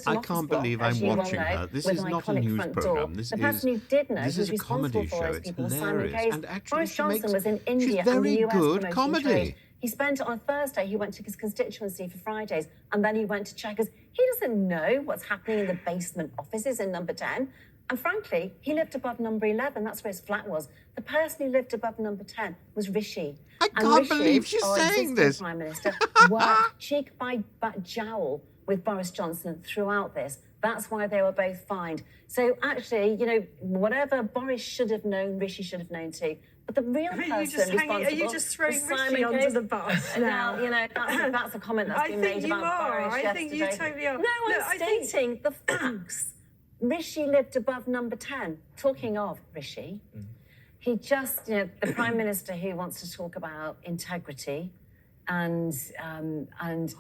just an I office can't block, believe as I'm you well watching know, her. This with is an not a iconic news front door. programme. The person who did know, this who is was a responsible comedy for show. those It's people, Simon hilarious. Case. And actually, Boris she Johnson makes, was in she's India and very the US good promoting comedy. trade. He spent it on Thursday. He went to his constituency for Fridays, and then he went to Chequers. He doesn't know what's happening in the basement offices in number 10. And frankly, he lived above number 11. That's where his flat was. The person who lived above number 10 was Rishi. I can't believe she's saying this. Prime Minister worked cheek by jowl with Boris Johnson throughout this. That's why they were both fined. So actually, you know, whatever Boris should have known, Rishi should have known too. But the real person responsible... Are you just throwing Rishi under the bus now? You know, that's a comment that's been made about Boris yesterday. I think you totally are. No, I'm stating the facts. Rishi lived above number 10. Talking of Rishi, he just, you know, the Prime Minister who wants to talk about integrity and openness.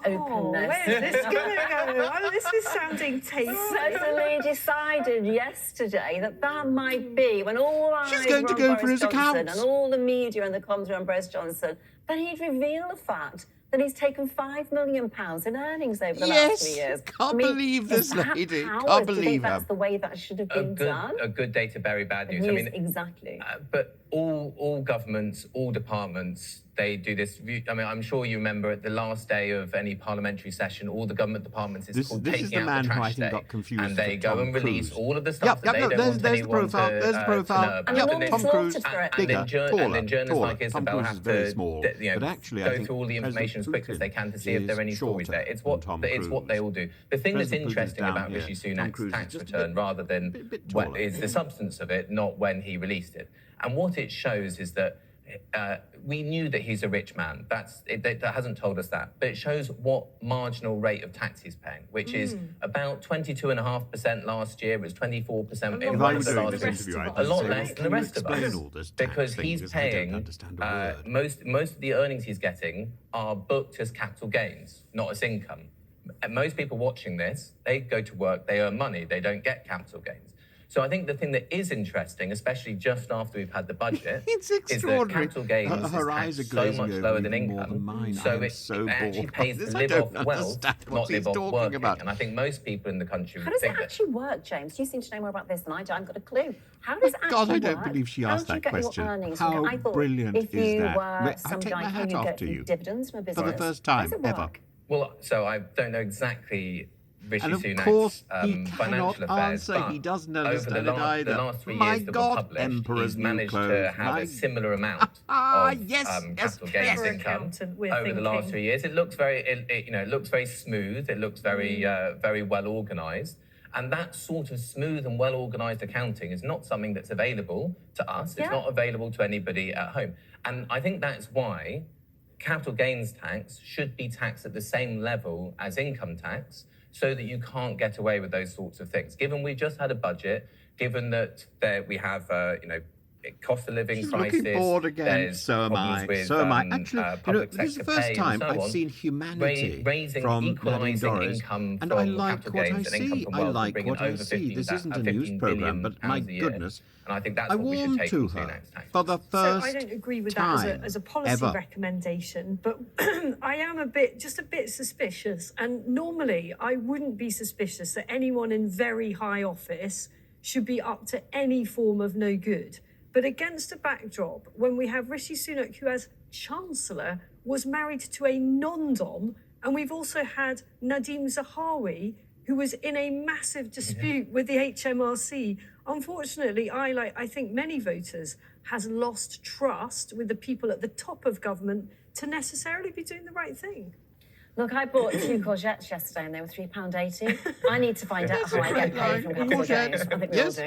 Where's this going to go? Oh, this is sounding tasty. Suddenly decided yesterday that might be when all eyes She's going to were go on for Boris his Johnson accounts. and all the media and the comms were on Boris Johnson, then he'd reveal the fact that he's taken £5 million in earnings over the last 3 years. Can't believe this lady. Can't Do you think believe that's her. the way that should have been done? A good day to bury bad news. I mean, exactly. But all governments, all departments, they do this. I mean, I'm sure you remember at the last day of any parliamentary session, all the government departments is called taking out the trash day, and they go and release all of the stuff that they don't want anyone to There's the profile. And Yep, Tom Cruise, and then journalists like Isabel have to go through all the information as quickly as they can to see if there are any stories there. It's what they all do. The thing that's interesting about Rishi Sunak's tax return, rather than what is the substance of it, not when he released it. And what it shows is that we knew that he's a rich man. That hasn't told us that. But it shows what marginal rate of tax he's paying, which is about 22.5% last year. It was 24% in one of the last years. A lot less than the rest of us. Because he's paying, most of the earnings he's getting are booked as capital gains, not as income. And most people watching this, they go to work, they earn money, they don't get capital gains. So I think the thing that is interesting, especially just after we've had the budget, is that capital gains is taxed so much lower than income. So it actually pays to live off wealth, not live off working. And I think most people in the country would think that... How does it actually work, James? You seem to know more about this than I do. I haven't got a clue. How does it actually God, I work? don't believe she asked that question. How brilliant is that? If you were I some take my guy hat who off get to you. dividends from a business, For the first time ever. Well, so I don't know exactly Rishi and of Sunak's course, he financial cannot affairs, answer. but He doesn't over understand it either. the last 3 My years that God, were published, Emperor's he's managed new to clothes. have a similar amount of capital gains income over the last 3 years. It looks very, it looks very smooth. It looks very, very well organised. And that sort of smooth and well-organised accounting is not something that's available to us. It's not available to anybody at home. And I think that's why capital gains tax should be taxed at the same level as income tax, so that you can't get away with those sorts of things. Given we've just had a budget, given that we have, cost of living crisis. Looking bored again. So am I. Actually, this is the first time I've seen humanity from Nadine Dorries, and I like what I see. I like what I see. This isn't a news programme, but my goodness, and I think that's I what we should warmed take to from her Sunak's tax. for the first So I don't agree with that as a policy recommendation, but I am just a bit suspicious. And normally I wouldn't be suspicious that anyone in very high office should be up to any form of no good. But against a backdrop, when we have Rishi Sunak, who as Chancellor was married to a non-dom, and we've also had Nadine Zahawi, who was in a massive dispute with the HMRC. Unfortunately, I think many voters, has lost trust with the people at the top of government to necessarily be doing the right thing. Look, I bought 2 courgettes yesterday and they were £3.80. I need to find out how I get paid from capital gains. I think we all do.